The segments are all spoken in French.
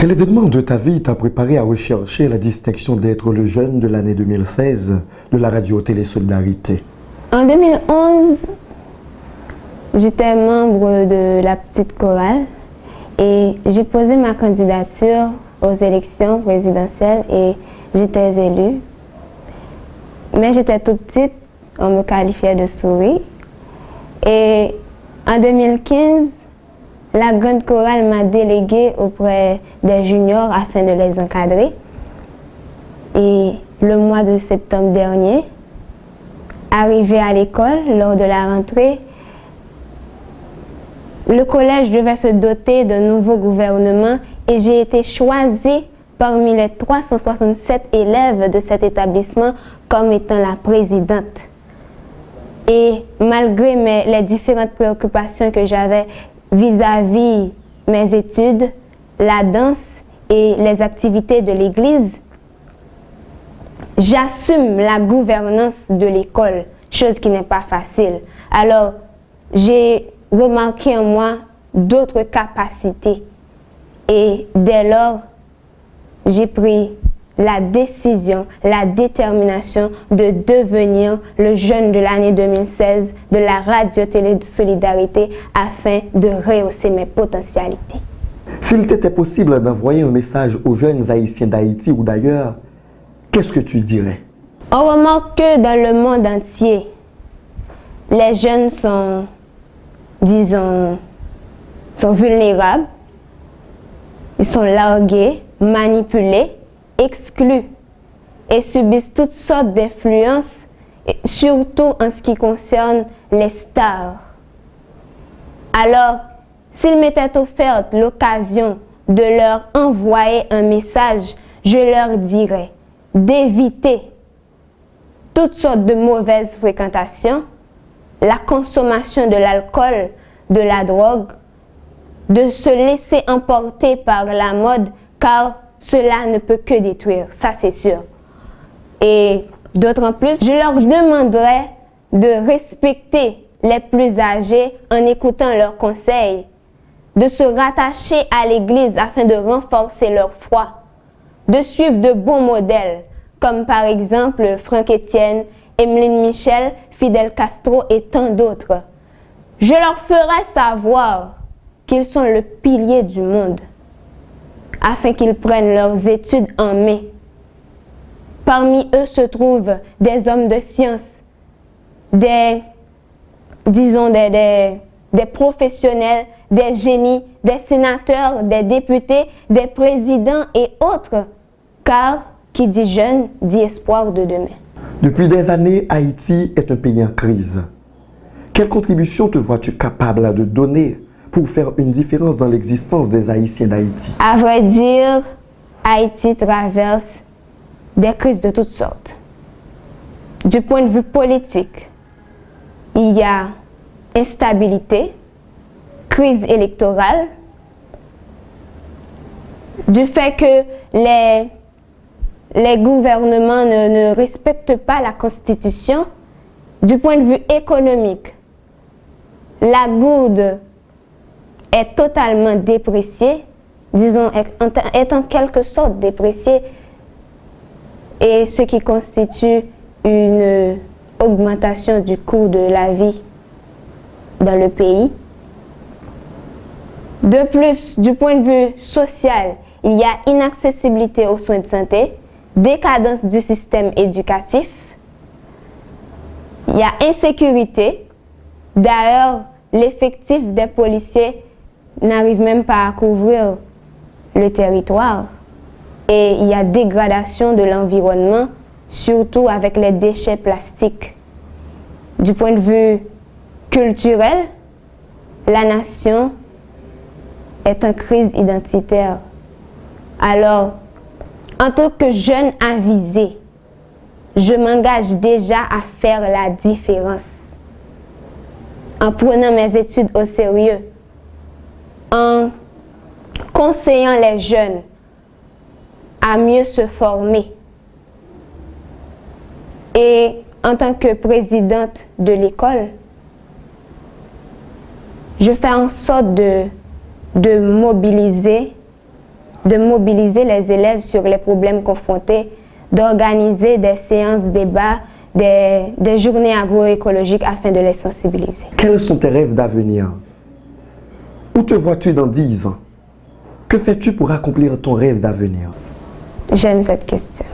Quel événement de ta vie t'a préparé à rechercher la distinction d'être le jeune de l'année 2016 de la radio-télé Solidarité? En 2011, j'étais membre de la petite chorale et j'ai posé ma candidature aux élections présidentielles et j'étais élue. Mais j'étais toute petite, on me qualifiait de souris. Et en 2015, la grande chorale m'a déléguée auprès des juniors afin de les encadrer. Et le mois de septembre dernier, arrivé à l'école lors de la rentrée, le collège devait se doter d'un nouveau gouvernement et j'ai été choisie parmi les 367 élèves de cet établissement comme étant la présidente. Et malgré les différentes préoccupations que j'avais vis-à-vis mes études, la danse et les activités de l'église, j'assume la gouvernance de l'école, chose qui n'est pas facile. Alors, j'ai remarqué en moi d'autres capacités et dès lors, j'ai pris la décision, la détermination de devenir le jeune de l'année 2016 de la radio-télé de Solidarité afin de rehausser mes potentialités. S'il t'était possible d'envoyer un message aux jeunes haïtiens d'Haïti ou d'ailleurs, qu'est-ce que tu dirais? On remarque que dans le monde entier, les jeunes sont, disons, vulnérables, ils sont largués, manipulés, exclus et subissent toutes sortes d'influences, surtout en ce qui concerne les stars. Alors, s'il m'était offert l'occasion de leur envoyer un message, je leur dirais d'éviter toutes sortes de mauvaises fréquentations, la consommation de l'alcool, de la drogue, de se laisser emporter par la mode, car cela ne peut que détruire, ça c'est sûr. Et d'autant plus, je leur demanderai de respecter les plus âgés en écoutant leurs conseils, de se rattacher à l'église afin de renforcer leur foi, de suivre de bons modèles, comme par exemple Franck Etienne, Emeline Michel, Fidel Castro et tant d'autres. Je leur ferai savoir qu'ils sont le pilier du monde, afin qu'ils prennent leurs études en main. Parmi eux se trouvent des hommes de science, des professionnels, des génies, des sénateurs, des députés, des présidents et autres, car qui dit jeune dit espoir de demain. Depuis des années, Haïti est un pays en crise. Quelle contribution te vois-tu capable de donner pour faire une différence dans l'existence des Haïtiens d'Haïti? À vrai dire, Haïti traverse des crises de toutes sortes. Du point de vue politique, il y a instabilité, crise électorale, du fait que les gouvernements ne respectent pas la Constitution. Du point de vue économique, la gourde est totalement dépréciée, disons, est en quelque sorte dépréciée, et ce qui constitue une augmentation du coût de la vie dans le pays. De plus, du point de vue social, il y a inaccessibilité aux soins de santé, décadence du système éducatif, il y a insécurité. D'ailleurs, l'effectif des policiers n'arrive même pas à couvrir le territoire. Et il y a dégradation de l'environnement, surtout avec les déchets plastiques. Du point de vue culturel, la nation est en crise identitaire. Alors, en tant que jeune avisé, je m'engage déjà à faire la différence. En prenant mes études au sérieux, en conseillant les jeunes à mieux se former. Et en tant que présidente de l'école, je fais en sorte de mobiliser de mobiliser les élèves sur les problèmes confrontés, d'organiser des séances débat, des journées agroécologiques afin de les sensibiliser. Quels sont tes rêves d'avenir? Où te vois-tu dans 10 ans? Que fais-tu pour accomplir ton rêve d'avenir? J'aime cette question.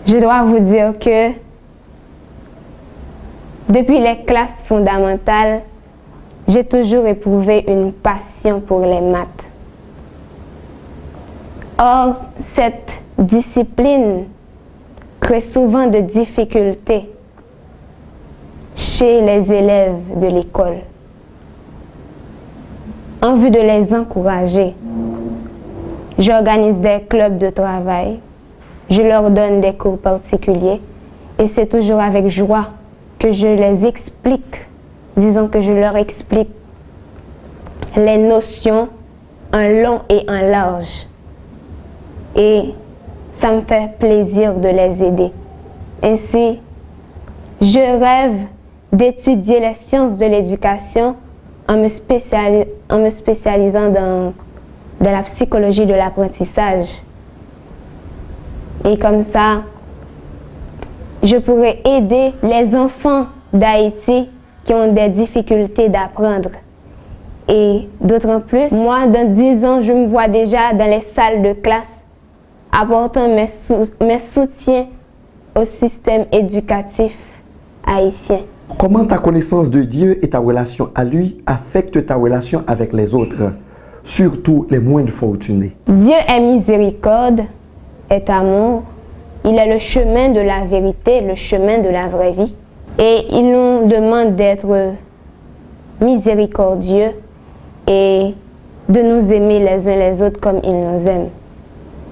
Je dois vous dire que depuis les classes fondamentales, j'ai toujours éprouvé une passion pour les maths. Or, cette discipline crée souvent de difficultés chez les élèves de l'école. En vue de les encourager, j'organise des clubs de travail, je leur donne des cours particuliers et c'est toujours avec joie que je les explique, disons que je leur explique les notions en long et en large. Et ça me fait plaisir de les aider. Ainsi, je rêve d'étudier les sciences de l'éducation en me spécialisant dans la psychologie de l'apprentissage. Et comme ça, je pourrais aider les enfants d'Haïti qui ont des difficultés d'apprendre. Et d'autant plus, moi, dans 10 ans, je me vois déjà dans les salles de classe apportant mes soutiens au système éducatif haïtien. Comment ta connaissance de Dieu et ta relation à lui affectent ta relation avec les autres, surtout les moins fortunés? Dieu est miséricorde, est amour. Il est le chemin de la vérité, le chemin de la vraie vie. Et il nous demande d'être miséricordieux et de nous aimer les uns les autres comme il nous aime.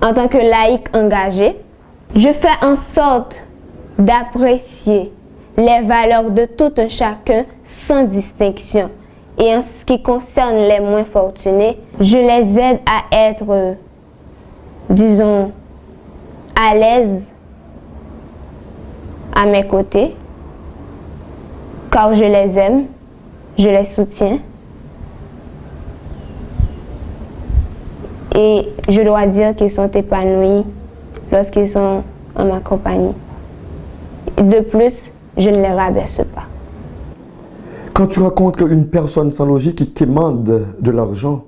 En tant que laïc engagé, je fais en sorte d'apprécier les valeurs de tout un chacun sans distinction. Et en ce qui concerne les moins fortunés, je les aide à être, disons, à l'aise à mes côtés, car je les aime, je les soutiens. Et je dois dire qu'ils sont épanouis lorsqu'ils sont en ma compagnie. De plus, je ne les rabaisse pas. Quand tu rencontres une personne sans logique qui te demande de l'argent,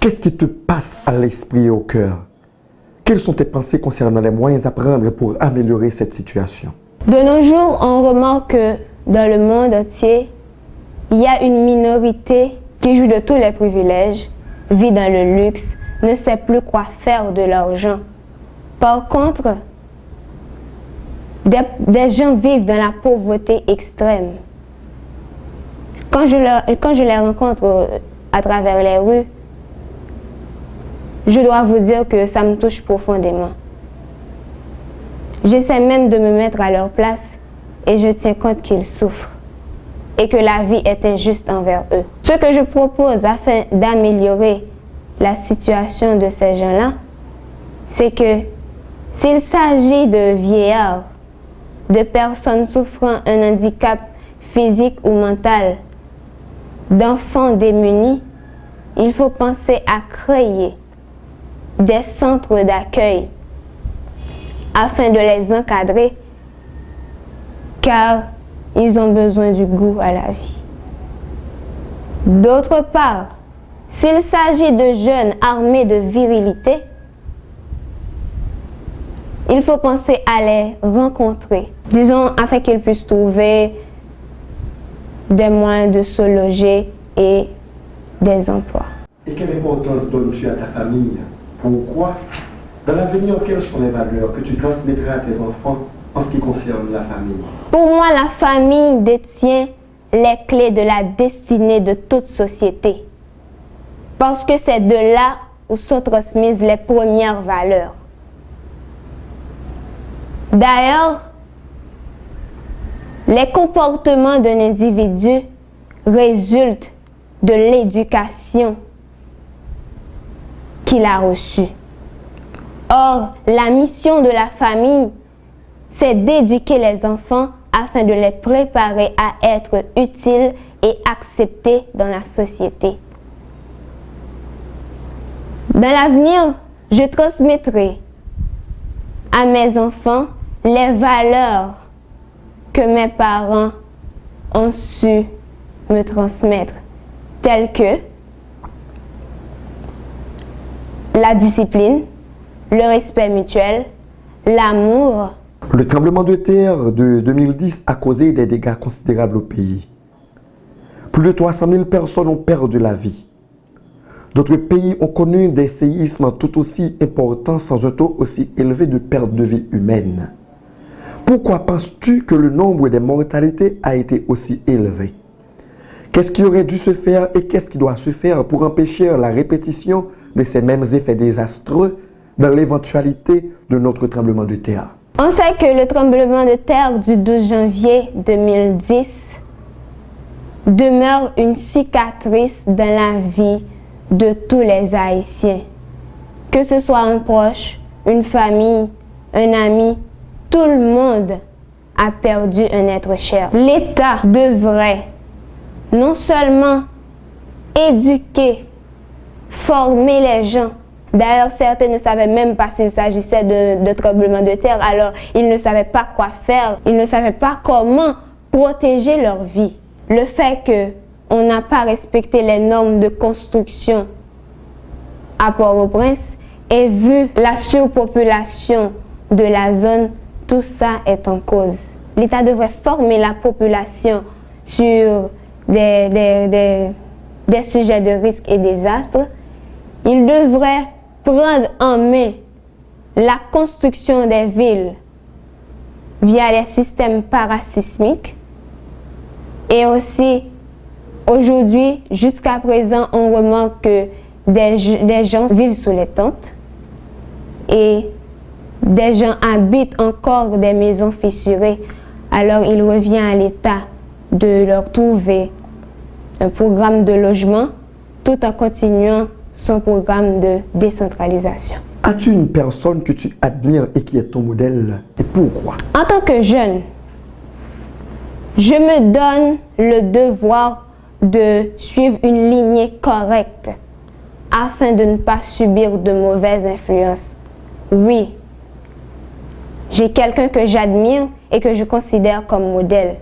qu'est-ce qui te passe à l'esprit et au cœur? Quelles sont tes pensées concernant les moyens à prendre pour améliorer cette situation? De nos jours, on remarque que dans le monde entier, il y a une minorité qui joue de tous les privilèges, vit dans le luxe, ne sait plus quoi faire de l'argent. Par contre, des gens vivent dans la pauvreté extrême. Quand je les rencontre à travers les rues, je dois vous dire que ça me touche profondément. J'essaie même de me mettre à leur place et je tiens compte qu'ils souffrent et que la vie est injuste envers eux. Ce que je propose afin d'améliorer la situation de ces gens-là, c'est que s'il s'agit de vieillards, de personnes souffrant un handicap physique ou mental, d'enfants démunis, il faut penser à créer des centres d'accueil afin de les encadrer car ils ont besoin du goût à la vie. D'autre part, s'il s'agit de jeunes armés de virilité, il faut penser à les rencontrer, disons afin qu'ils puissent trouver des moyens de se loger et des emplois. Et quelle importance donnes-tu à ta famille? Pourquoi? Dans l'avenir, quelles sont les valeurs que tu transmettras à tes enfants en ce qui concerne la famille? Pour moi, la famille détient les clés de la destinée de toute société. Parce que c'est de là où sont transmises les premières valeurs. D'ailleurs, les comportements d'un individu résultent de l'éducation qu'il a reçue. Or, la mission de la famille, c'est d'éduquer les enfants afin de les préparer à être utiles et acceptés dans la société. Dans l'avenir, je transmettrai à mes enfants les valeurs que mes parents ont su me transmettre, telles que la discipline, le respect mutuel, l'amour. Le tremblement de terre de 2010 a causé des dégâts considérables au pays. Plus de 300 000 personnes ont perdu la vie. D'autres pays ont connu des séismes tout aussi importants sans un taux aussi élevé de perte de vie humaine. Pourquoi penses-tu que le nombre des mortalités a été aussi élevé? Qu'est-ce qui aurait dû se faire et qu'est-ce qui doit se faire pour empêcher la répétition de ces mêmes effets désastreux dans l'éventualité de notre tremblement de terre? On sait que le tremblement de terre du 12 janvier 2010 demeure une cicatrice dans la vie de tous les Haïtiens. Que ce soit un proche, une famille, un ami, tout le monde a perdu un être cher. L'État devrait non seulement éduquer, former les gens. D'ailleurs, certains ne savaient même pas s'il s'agissait de tremblement de terre, alors ils ne savaient pas quoi faire, ils ne savaient pas comment protéger leur vie. Le fait qu'on n'a pas respecté les normes de construction à Port-au-Prince et vu la surpopulation de la zone, tout ça est en cause. L'État devrait former la population sur des sujets de risques et désastres. Il devrait prendre en main la construction des villes via les systèmes parasismiques. Et aussi, aujourd'hui, jusqu'à présent, on remarque que des gens vivent sous les tentes et des gens habitent encore des maisons fissurées. Alors, il revient à l'État de leur trouver un programme de logement tout en continuant son programme de décentralisation. As-tu une personne que tu admires et qui est ton modèle et pourquoi? En tant que jeune, je me donne le devoir de suivre une lignée correcte afin de ne pas subir de mauvaises influences. Oui, j'ai quelqu'un que j'admire et que je considère comme modèle,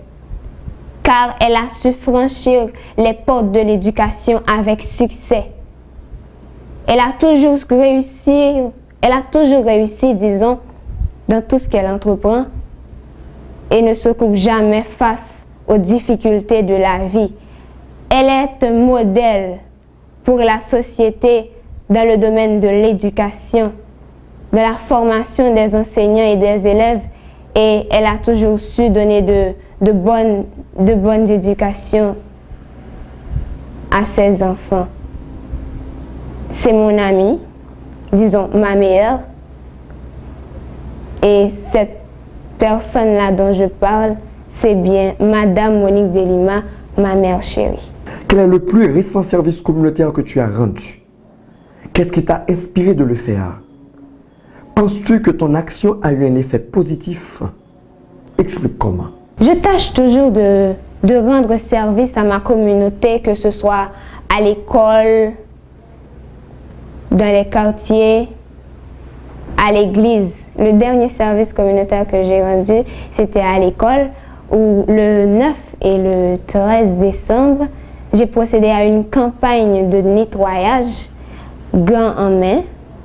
car elle a su franchir les portes de l'éducation avec succès. Elle a toujours réussi, disons, dans tout ce qu'elle entreprend et ne se coupe jamais face aux difficultés de la vie. Elle est un modèle pour la société dans le domaine de l'éducation, de la formation des enseignants et des élèves, et elle a toujours su donner de bonnes éducations à ses enfants. C'est mon amie, disons ma meilleure, et cette personne-là dont je parle, c'est bien Madame Monique Delima, ma mère chérie. Quel est le plus récent service communautaire que tu as rendu? Qu'est-ce qui t'a inspiré de le faire? Penses-tu que ton action a eu un effet positif? Explique comment. Je tâche toujours de rendre service à ma communauté, que ce soit à l'école, dans les quartiers, à l'église. Le dernier service communautaire que j'ai rendu, c'était à l'école, où le 9 et le 13 décembre, j'ai procédé à une campagne de nettoyage, gants en main.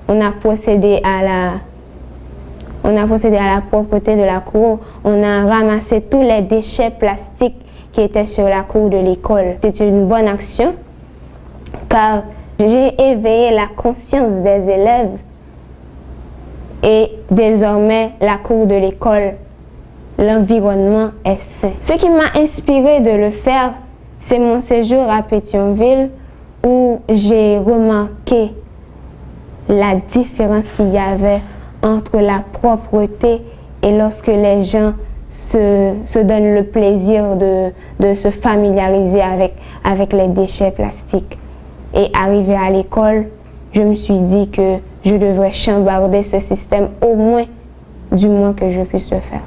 On a procédé à la propreté de la cour. On a ramassé tous les déchets plastiques qui étaient sur la cour de l'école. C'est une bonne action, car j'ai éveillé la conscience des élèves et désormais la cour de l'école, l'environnement est sain. Ce qui m'a inspiré de le faire, c'est mon séjour à Pétionville où j'ai remarqué la différence qu'il y avait entre la propreté et lorsque les gens se donnent le plaisir de se familiariser avec les déchets plastiques. Et arrivé à l'école, je me suis dit que je devrais chambarder ce système au moins du moins que je puisse le faire.